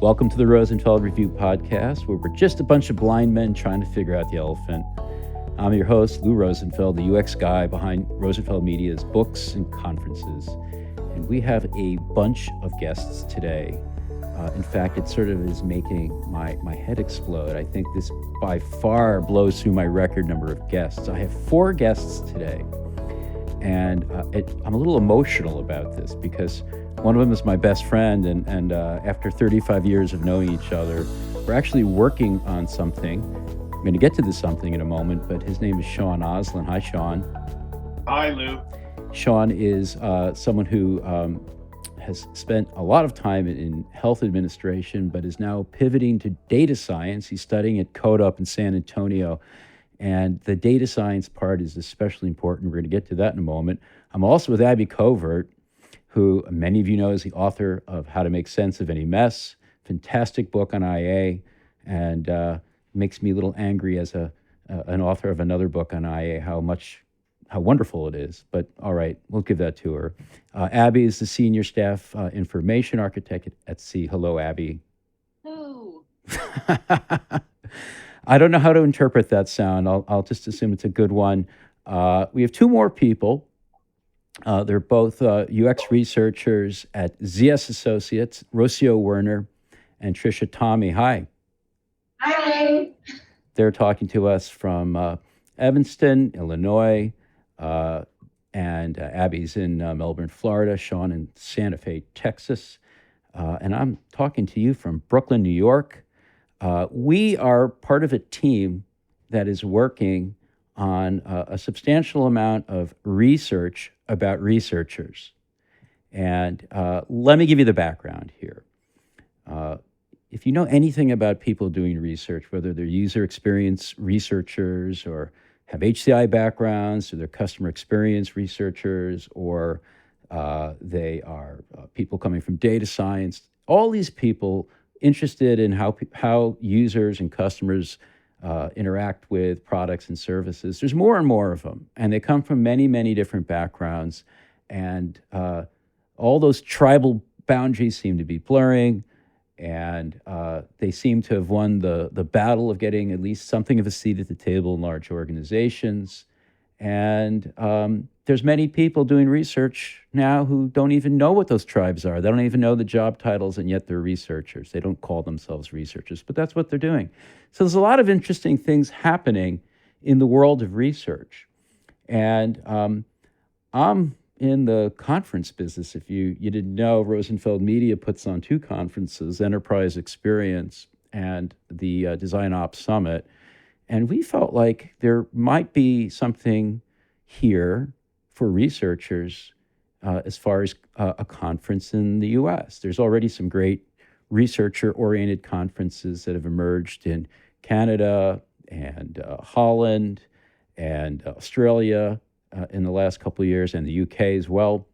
Welcome to the Rosenfeld Review podcast, where we're just a bunch of blind men trying to figure out the elephant. I'm your host, Lou Rosenfeld, the UX guy behind Rosenfeld Media's books and conferences. And we have a bunch of guests today. In fact, it sort of is making my head explode. I think this by far blows through my record number of guests. I have 4 guests today. And I'm a little emotional about this because one of them is my best friend, and after 35 years of knowing each other, we're actually working on something. I'm going to get to this something in a moment, but his name is Johan Oslin. Hi, Sean. Hi, Lou. Sean is someone who has spent a lot of time in health administration, but is now pivoting to data science. He's studying at Covert up in San Antonio. And the data science part is especially important. We're going to get to that in a moment. I'm also with Abby Covert, who many of you know is the author of How to Make Sense of Any Mess, fantastic book on IA, and makes me a little angry as an author of another book on IA, how wonderful it is. But all right, we'll give that to her. Abby is the senior staff information architect at C. Hello, Abby. Hello. I don't know how to interpret that sound. I'll just assume it's a good one. We have 2 more people. They're both UX researchers at ZS Associates, Rocio, Werner, and Patricia, Thommi. Hi. Hi. They're talking to us from Evanston, Illinois, and Abby's in Melbourne, Florida, Sean in Santa Fe, Texas, and I'm talking to you from Brooklyn, New York. We are part of a team that is working on a substantial amount of research about researchers. And let me give you the background here. If you know anything about people doing research, whether they're user experience researchers or have HCI backgrounds, or they're customer experience researchers, or they are people coming from data science, all these people interested in how users and customers interact with products and services. There's more and more of them, and they come from many, many different backgrounds, and all those tribal boundaries seem to be blurring, and they seem to have won the battle of getting at least something of a seat at the table in large organizations. And there's many people doing research now who don't even know what those tribes are. They don't even know the job titles, and yet they're researchers. They don't call themselves researchers, but that's what they're doing. So there's a lot of interesting things happening in the world of research. And I'm in the conference business. If you didn't know, Rosenfeld Media puts on 2 conferences, Enterprise Experience and the Design Ops Summit. And we felt like there might be something here for researchers as far as a conference in the US. There's already some great researcher-oriented conferences that have emerged in Canada and Holland and Australia in the last couple of years, and the UK as well.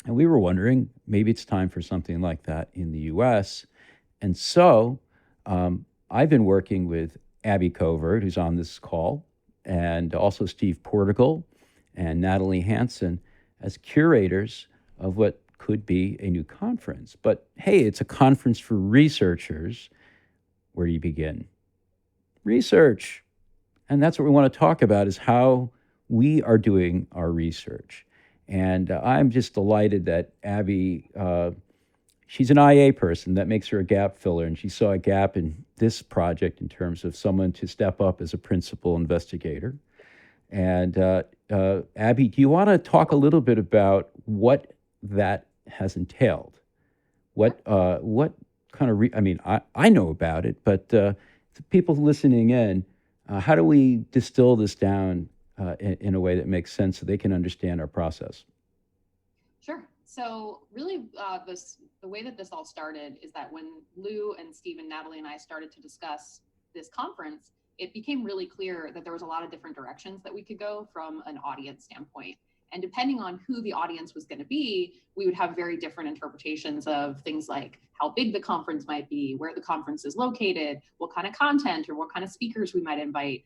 And we were wondering, maybe it's time for something like that in the US. And so I've been working with Abby Covert, who's on this call, and also Steve Portigal and Natalie Hanson as curators of what could be a new conference. But hey, it's a conference for researchers. Where do you begin? Research. And that's what we want to talk about, is how we are doing our research. And I'm just delighted that Abby, she's an IA person. That makes her a gap filler, and she saw a gap in this project in terms of someone to step up as a principal investigator. And Abby, do you want to talk a little bit about what that has entailed? What kind of, I know about it, but the people listening in, how do we distill this down in a way that makes sense so they can understand our process? Sure. So really, the way that this all started is that when Lou and Steve and Natalie and I started to discuss this conference, it became really clear that there was a lot of different directions that we could go from an audience standpoint. And depending on who the audience was going to be, we would have very different interpretations of things like how big the conference might be, where the conference is located, what kind of content or what kind of speakers we might invite,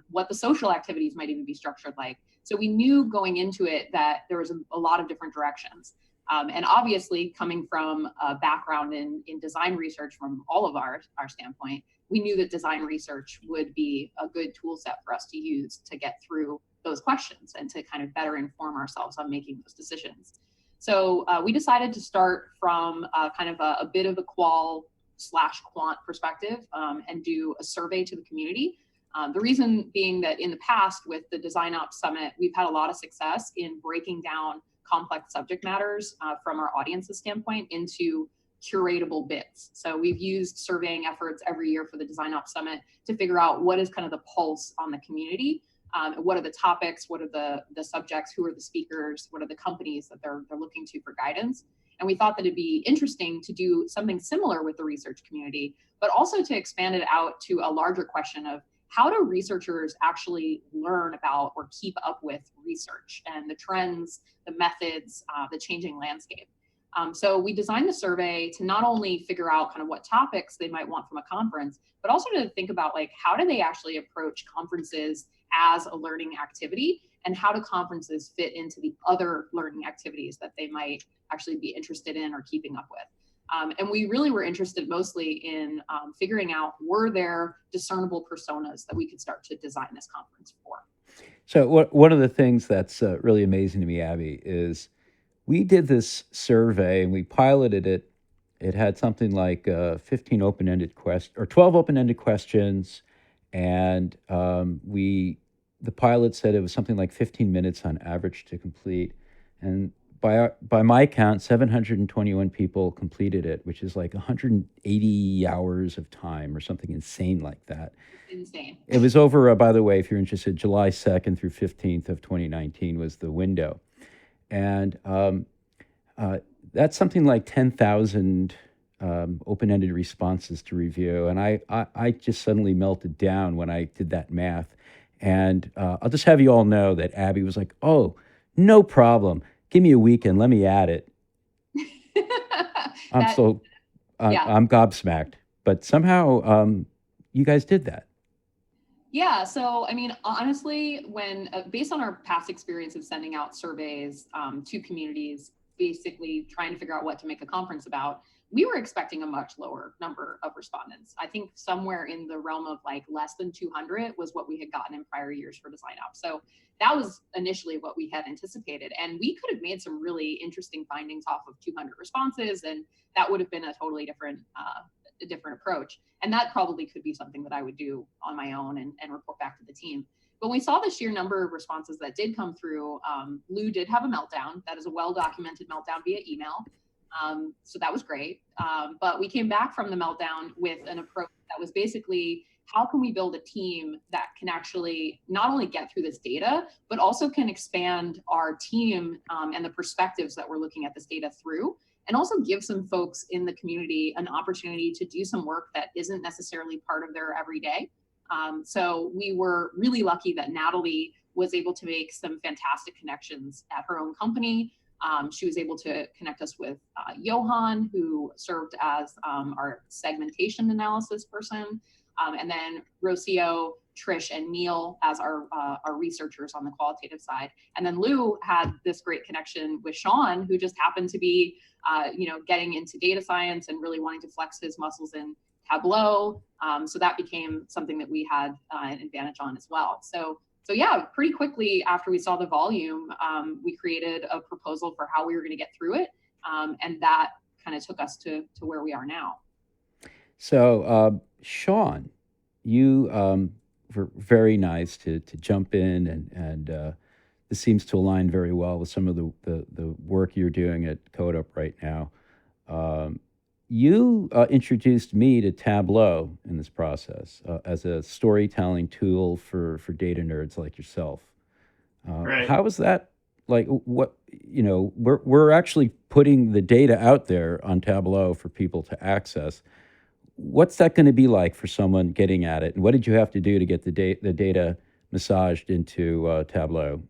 what the social activities might even be structured like. So we knew going into it that there was a lot of different directions. And obviously, coming from a background in design research from all of our standpoint, we knew that design research would be a good tool set for us to use to get through those questions and to kind of better inform ourselves on making those decisions. So we decided to start from kind of a bit of a qual/quant perspective and do a survey to the community. The reason being that in the past with the Design Ops Summit, we've had a lot of success in breaking down complex subject matters from our audience's standpoint into curatable bits. So we've used surveying efforts every year for the Design Ops Summit to figure out what is kind of the pulse on the community. What are the topics? What are the subjects? Who are the speakers? What are the companies that they're looking to for guidance? And we thought that it'd be interesting to do something similar with the research community, but also to expand it out to a larger question of how do researchers actually learn about or keep up with research and the trends, the methods, the changing landscape. So we designed the survey to not only figure out kind of what topics they might want from a conference, but also to think about like, how do they actually approach conferences as a learning activity, and how do conferences fit into the other learning activities that they might actually be interested in or keeping up with. And we really were interested mostly in figuring out, were there discernible personas that we could start to design this conference for? So one of the things that's really amazing to me, Abby, is we did this survey and we piloted it. It had something like 15 open-ended questions or 12 open-ended questions, and the pilot said it was something like 15 minutes on average to complete. And by my count, 721 people completed it, which is like 180 hours of time or something insane like that. Insane. It was over, by the way, if you're interested, July 2nd through 15th of 2019 was the window. And that's something like 10,000 open-ended responses to review. And I just suddenly melted down when I did that math. And I'll just have you all know that Abby was like, oh, no problem. Give me a weekend. Let me add it. I'm gobsmacked. But somehow you guys did that. Yeah, so I mean, honestly, when based on our past experience of sending out surveys to communities, basically trying to figure out what to make a conference about, we were expecting a much lower number of respondents. I think somewhere in the realm of like less than 200 was what we had gotten in prior years for Design Ops. So that was initially what we had anticipated. And we could have made some really interesting findings off of 200 responses, and that would have been a totally different approach. And that probably could be something that I would do on my own and report back to the team. But when we saw the sheer number of responses that did come through, Lou did have a meltdown. That is a well-documented meltdown via email. So that was great. But we came back from the meltdown with an approach that was basically, how can we build a team that can actually not only get through this data, but also can expand our team and the perspectives that we're looking at this data through, and also give some folks in the community an opportunity to do some work that isn't necessarily part of their everyday. So we were really lucky that Natalie was able to make some fantastic connections at her own company. She was able to connect us with Johan, who served as our segmentation analysis person, and then Rocio, Trish, and Neil as our researchers on the qualitative side. And then Lou had this great connection with Sean, who just happened to be, getting into data science and really wanting to flex his muscles in Tableau. So that became something that we had an advantage on as well. So yeah, pretty quickly after we saw the volume, we created a proposal for how we were going to get through it. And that kind of took us to where we are now. So, Sean, you were very nice to jump in, and this seems to align very well with some of the work you're doing at CodeUp right now. You introduced me to Tableau in this process as a storytelling tool for data nerds like yourself. Right. How is that? Like, what, we're actually putting the data out there on Tableau for people to access. What's that going to be like for someone getting at it? And what did you have to do to get the data massaged into Tableau?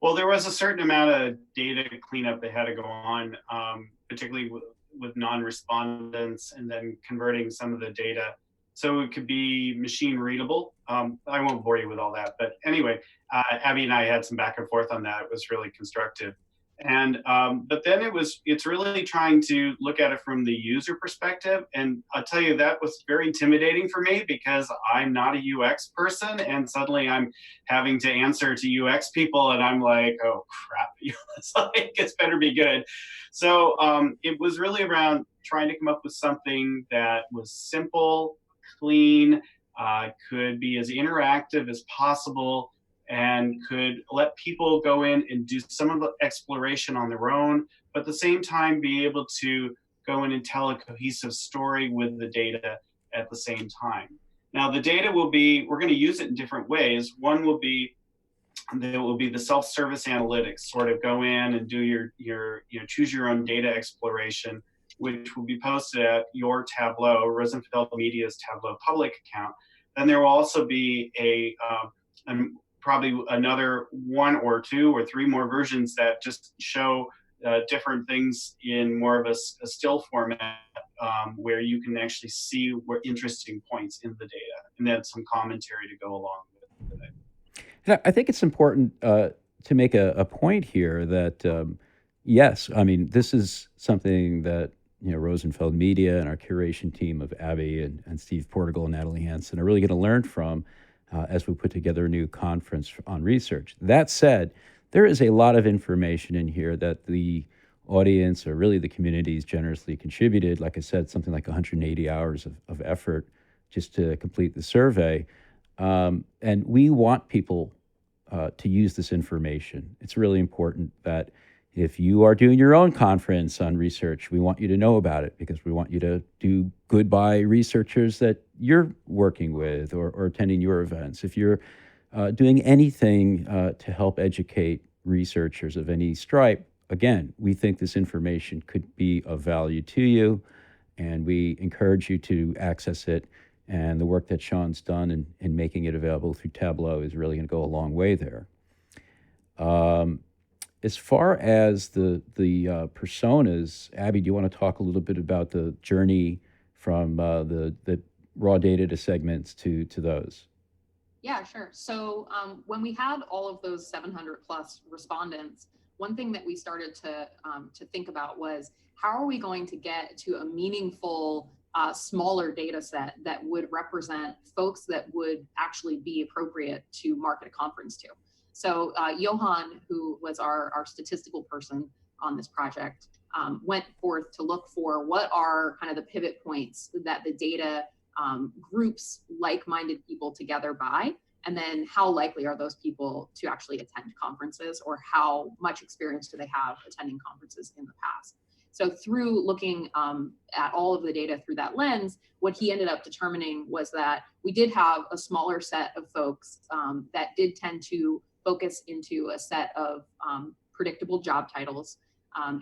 Well, there was a certain amount of data cleanup that had to go on, particularly with non-respondents, and then converting some of the data so it could be machine readable. I won't bore you with all that, but anyway, Abby and I had some back and forth on that. It was really constructive. And but then it's really trying to look at it from the user perspective. And I'll tell you, that was very intimidating for me because I'm not a UX person, and suddenly I'm having to answer to UX people, and I'm like, oh crap, it's like, it's better be good. So it was really around trying to come up with something that was simple, clean, could be as interactive as possible, and could let people go in and do some of the exploration on their own, but at the same time be able to go in and tell a cohesive story with the data at the same time. Now, the data will be, we're going to use it in different ways. One will be, there will be the self-service analytics, sort of go in and do your choose your own data exploration, which will be posted at your Tableau, Rosenfeld Media's Tableau public account. Then there will also be probably another 1 or 2 or 3 more versions that just show different things in more of a still format, where you can actually see what interesting points in the data, and then some commentary to go along with it. And I think it's important to make a point here that, yes, I mean, this is something that, Rosenfeld Media and our curation team of Abby and Steve Portigal and Natalie Hanson are really going to learn from as we put together a new conference on research. That said, there is a lot of information in here that the audience, or really the communities, generously contributed. Like I said, something like 180 hours of effort just to complete the survey. And we want people to use this information. It's really important that if you are doing your own conference on research, we want you to know about it, because we want you to do good by researchers that you're working with or attending your events. If you're doing anything to help educate researchers of any stripe, again, we think this information could be of value to you, and we encourage you to access it. And the work that Sean's done in making it available through Tableau is really going to go a long way there. As far as the personas, Abby, do you want to talk a little bit about the journey from the raw data to segments to those? Yeah, sure. So when we had all of those 700 plus respondents, one thing that we started to think about was, how are we going to get to a meaningful smaller data set that would represent folks that would actually be appropriate to market a conference to. So Johan, who was our statistical person on this project, went forth to look for what are kind of the pivot points that the data groups like-minded people together by, and then how likely are those people to actually attend conferences, or how much experience do they have attending conferences in the past. So through looking at all of the data through that lens, what he ended up determining was that we did have a smaller set of folks that did tend to focus into a set of predictable job titles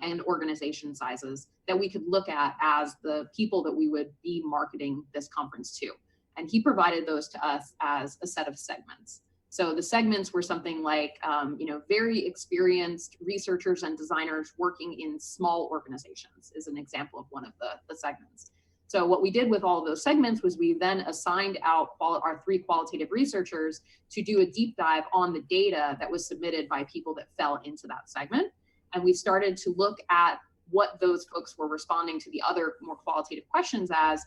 and organization sizes that we could look at as the people that we would be marketing this conference to. And he provided those to us as a set of segments. So the segments were something like, very experienced researchers and designers working in small organizations is an example of one of the segments. So what we did with all of those segments was we then assigned out our 3 qualitative researchers to do a deep dive on the data that was submitted by people that fell into that segment. And we started to look at what those folks were responding to the other more qualitative questions as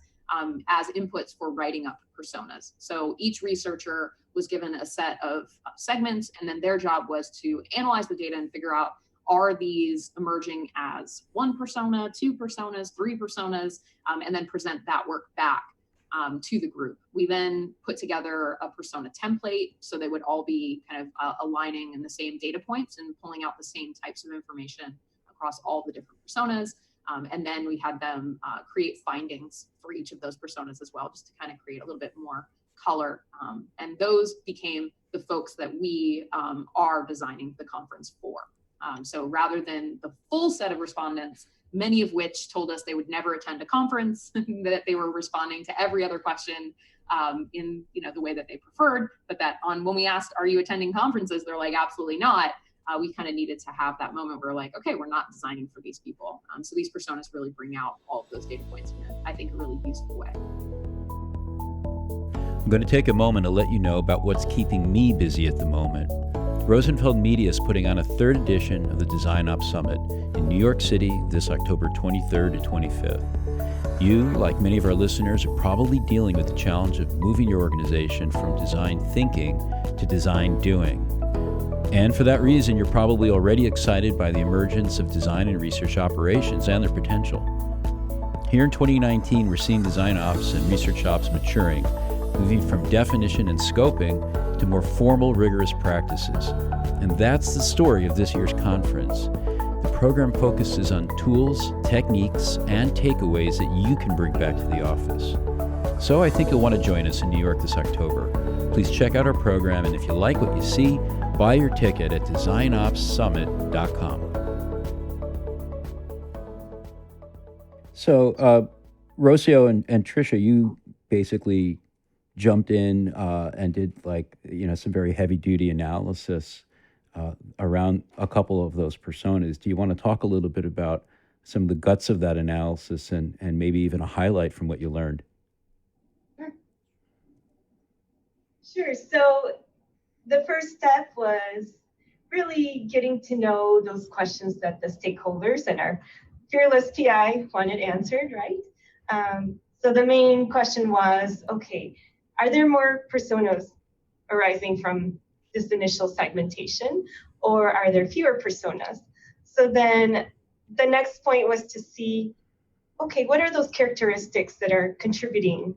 inputs for writing up personas. So each researcher was given a set of segments, and then their job was to analyze the data and figure out, are these emerging as 1 persona, 2 personas, 3 personas, and then present that work back to the group. We then put together a persona template, so they would all be kind of aligning in the same data points and pulling out the same types of information across all the different personas. And then we had them create findings for each of those personas as well, just to kind of create a little bit more color. And those became the folks that we are designing the conference for. So rather than the full set of respondents, many of which told us they would never attend a conference, that they were responding to every other question in the way that they preferred, but that when we asked, are you attending conferences? They're like, absolutely not. We kind of needed to have that moment where like, okay, we're not designing for these people. So these personas really bring out all of those data points in, I think, a really useful way. I'm going to take a moment to let you know about what's keeping me busy at the moment. Rosenfeld Media is putting on a third edition of the Design Ops Summit in New York City this October 23rd to 25th. You, like many of our listeners, are probably dealing with the challenge of moving your organization from design thinking to design doing. And for that reason, you're probably already excited by the emergence of design and research operations and their potential. Here in 2019, we're seeing design ops and research ops maturing, moving from definition and scoping to more formal, rigorous practices. And that's the story of this year's conference. The program focuses on tools, techniques, and takeaways that you can bring back to the office. So I think you'll want to join us in New York this October. Please check out our program, and if you like what you see, buy your ticket at designopssummit.com. So, Rocio and Tricia, you basically jumped in and did some very heavy duty analysis around a couple of those personas. Do you want to talk a little bit about some of the guts of that analysis and maybe even a highlight from what you learned? Sure. So the first step was really getting to know those questions that the stakeholders and our fearless PI wanted answered, right? So the main question was, okay, are there more personas arising from this initial segmentation, or are there fewer personas? So then the next point was to see, okay, what are those characteristics that are contributing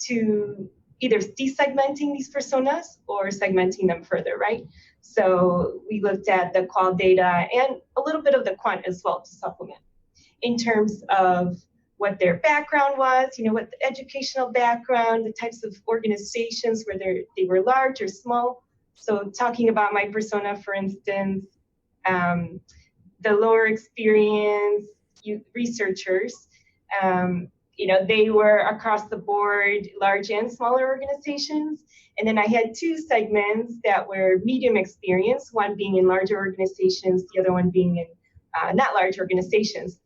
to either desegmenting these personas or segmenting them further, right? So we looked at the qual data and a little bit of the quant as well to supplement in terms of what their background was, what the educational background, the types of organizations, whether they were large or small. So talking about my persona, for instance, the lower experience researchers, they were across the board, large and smaller organizations. And then I had two segments that were medium experience, one being in larger organizations, the other one being in not large organizations.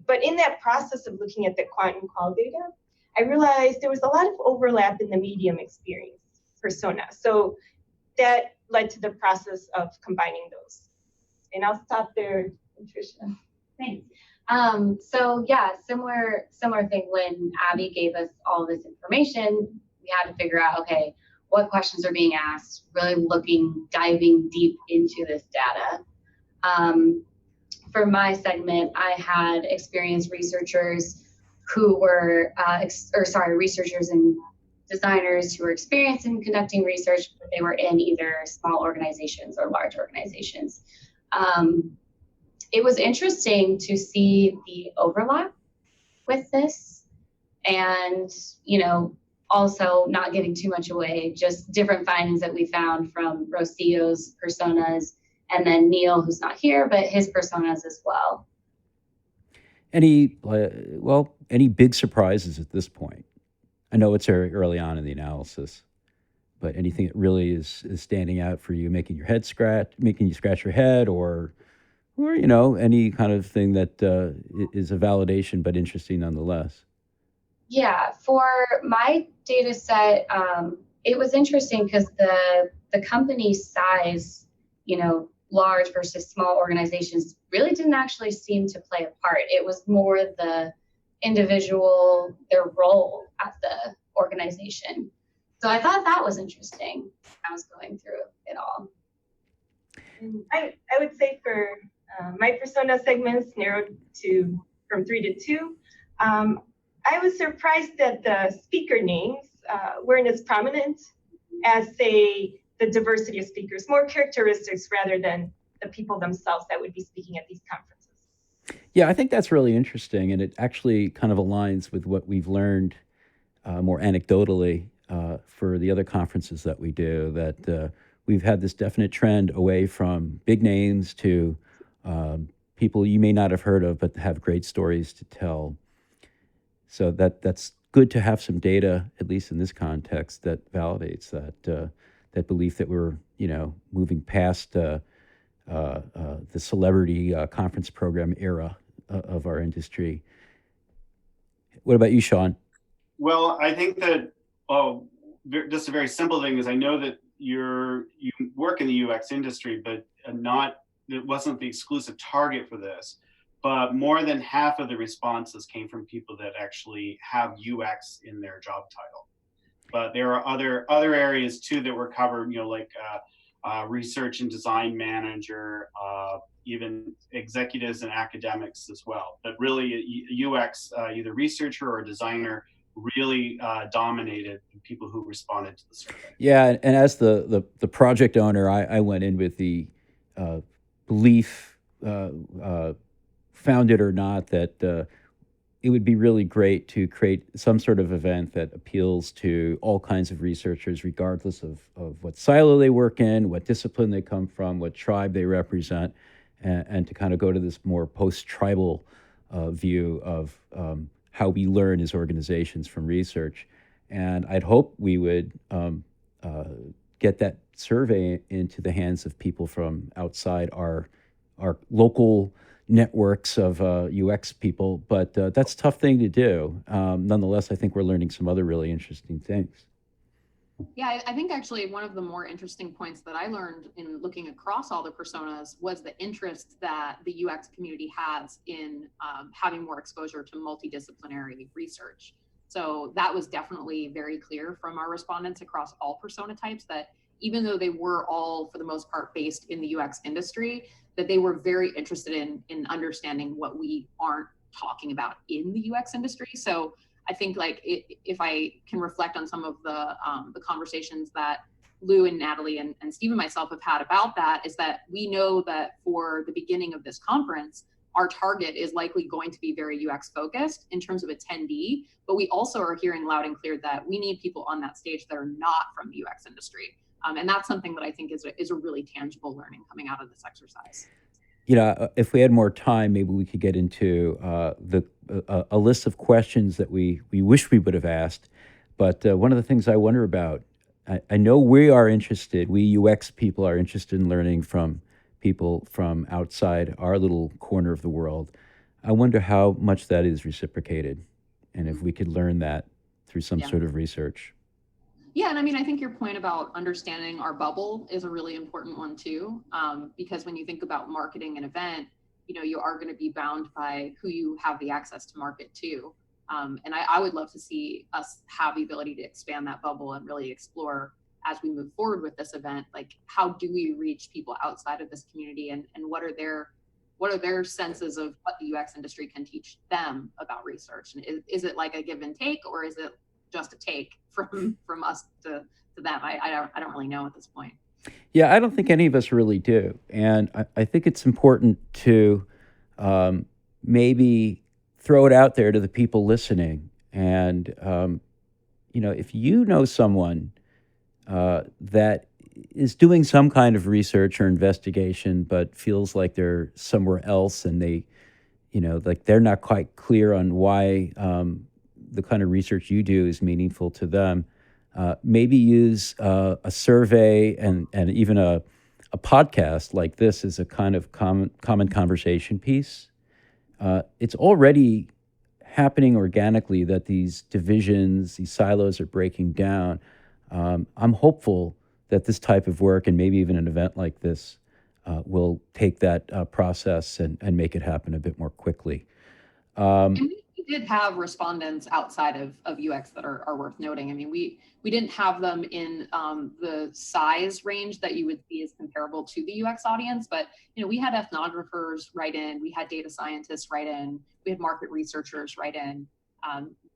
But in that process of looking at the quant and qual data, I realized there was a lot of overlap in the medium experience persona. So that led to the process of combining those. And I'll stop there, Patricia. Thanks. So yeah, similar thing. When Abby gave us all this information, we had to figure out, okay, what questions are being asked, really diving deep into this data. For my segment, I had experienced researchers who were, researchers and designers who were experienced in conducting research, but they were in either small organizations or large organizations. It was interesting to see the overlap with this and, also not giving too much away, just different findings that we found from Rocio's personas, and then Neil, who's not here, but his personas as well. Any big surprises at this point? I know it's very early on in the analysis, but anything that really is standing out for you, making you scratch your head, or any kind of thing that is a validation but interesting nonetheless? Yeah, for my data set, it was interesting because the company size, large versus small organizations really didn't actually seem to play a part. It was more the individual, their role at the organization. So I thought that was interesting. I was going through it all. I would say for my persona segments narrowed from 3 to 2. I was surprised that the speaker names weren't as prominent as, say, the diversity of speakers, more characteristics rather than the people themselves that would be speaking at these conferences. Yeah, I think that's really interesting, and it actually kind of aligns with what we've learned more anecdotally for the other conferences that we do, that we've had this definite trend away from big names to people you may not have heard of, but have great stories to tell. So that's good to have some data, at least in this context, that validates that belief that we're moving past the celebrity conference program era of our industry. What about you, Sean? Well, I think that just a very simple thing is I know that you work in the UX industry, but it wasn't the exclusive target for this. But more than half of the responses came from people that actually have UX in their job title. But there are other areas too that were covered, like research and design manager, even executives and academics as well. But really, UX, either researcher or designer, really dominated the people who responded to the survey. Yeah, and as the project owner, I went in with the belief, founded or not, that it would be really great to create some sort of event that appeals to all kinds of researchers, regardless of what silo they work in, what discipline they come from, what tribe they represent, and to kind of go to this more post-tribal view of how we learn as organizations from research. And I'd hope we would get that survey into the hands of people from outside our local networks of UX people, but that's a tough thing to do. Nonetheless, I think we're learning some other really interesting things. Yeah, I think actually one of the more interesting points that I learned in looking across all the personas was the interest that the UX community has in having more exposure to multidisciplinary research. So that was definitely very clear from our respondents across all persona types, that even though they were all, for the most part, based in the UX industry, that they were very interested in understanding what we aren't talking about in the UX industry. So I think, like, if I can reflect on some of the conversations that Lou and Natalie and Steve and myself have had about that, is that we know that for the beginning of this conference, our target is likely going to be very UX focused in terms of attendee, but we also are hearing loud and clear that we need people on that stage that are not from the UX industry. And that's something that I think is a really tangible learning coming out of this exercise. If we had more time, maybe we could get into a list of questions that we wish we would have asked. But one of the things I wonder about, I know we are interested, we UX people are interested in learning from people from outside our little corner of the world. I wonder how much that is reciprocated, and if we could learn that through some sort of research. Yeah, and I mean, I think your point about understanding our bubble is a really important one too, because when you think about marketing an event, you are going to be bound by who you have the access to market to. And I would love to see us have the ability to expand that bubble and really explore, as we move forward with this event, like, how do we reach people outside of this community, and what are their senses of what the UX industry can teach them about research? And is it like a give and take, or is it just a take from us to them? I don't really know at this point. Yeah, I don't think any of us really do. And I think it's important to maybe throw it out there to the people listening. And, if you know someone that is doing some kind of research or investigation, but feels like they're somewhere else, and they, like, they're not quite clear on why the kind of research you do is meaningful to them, maybe use a survey and even a podcast like this as a kind of common conversation piece. It's already happening organically that these divisions, these silos are breaking down. I'm hopeful that this type of work, and maybe even an event like this, will take that process and make it happen a bit more quickly. And we did have respondents outside of UX that are worth noting. I mean, we didn't have them in the size range that you would see as comparable to the UX audience, but we had ethnographers write in, we had data scientists write in, we had market researchers write in,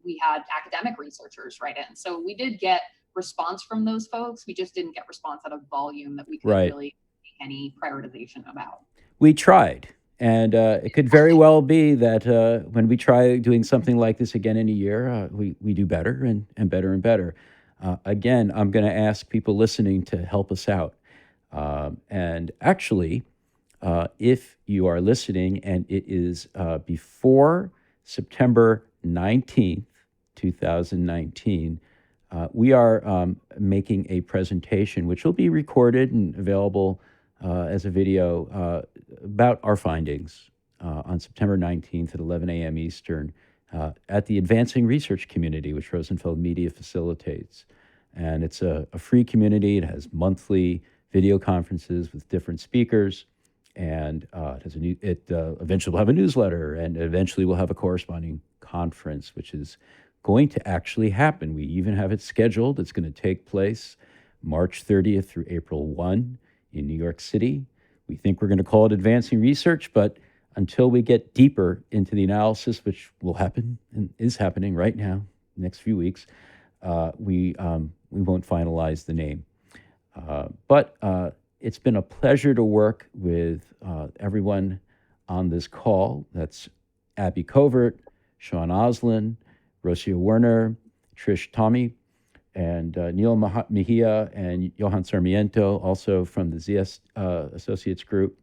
we had academic researchers write in. So we did get response from those folks. We just didn't get response at a volume that we could really make any prioritization about. We tried. And it could very well be that when we try doing something like this again in a year, we do better and better and better. Again, I'm going to ask people listening to help us out. And actually, if you are listening and it is before September 19th, 2019, we are making a presentation which will be recorded and available as a video about our findings on September 19th at 11 a.m. Eastern at the Advancing Research Community, which Rosenfeld Media facilitates. And it's a free community. It has monthly video conferences with different speakers. And it eventually will have a newsletter, and eventually we'll have a corresponding conference, which is going to actually happen. We even have it scheduled. It's going to take place March 30th through April 1 in New York City. We think we're going to call it Advancing Research, but until we get deeper into the analysis, which will happen and is happening right now, next few weeks, we won't finalize the name. But it's been a pleasure to work with everyone on this call. That's Abby Covert, Sean Oslin, Rocio Werner, Trish Thommi, and Neil Mejia and Johan Sarmiento, also from the ZS Associates Group.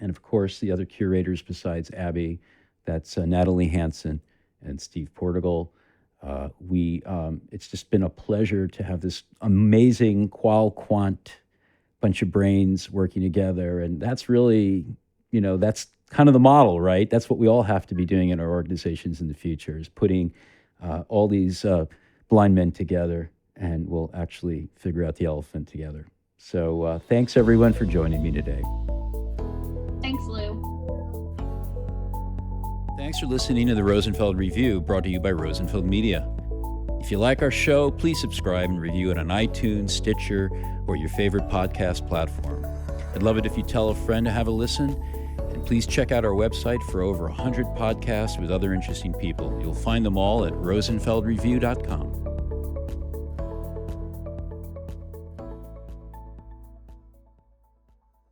And of course, the other curators besides Abby, that's Natalie, Hanson, and Steve Portigal. It's just been a pleasure to have this amazing qual-quant bunch of brains working together. And that's really, that's kind of the model, right? That's what we all have to be doing in our organizations in the future, is putting all these blind men together, and we'll actually figure out the elephant together. So thanks everyone for joining me today. Thanks, Lou. Thanks for listening to the Rosenfeld Review, brought to you by Rosenfeld Media. If you like our show, please subscribe and review it on iTunes, Stitcher, or your favorite podcast platform. I'd love it if you tell a friend to have a listen. And please check out our website for over 100 podcasts with other interesting people. You'll find them all at rosenfeldreview.com.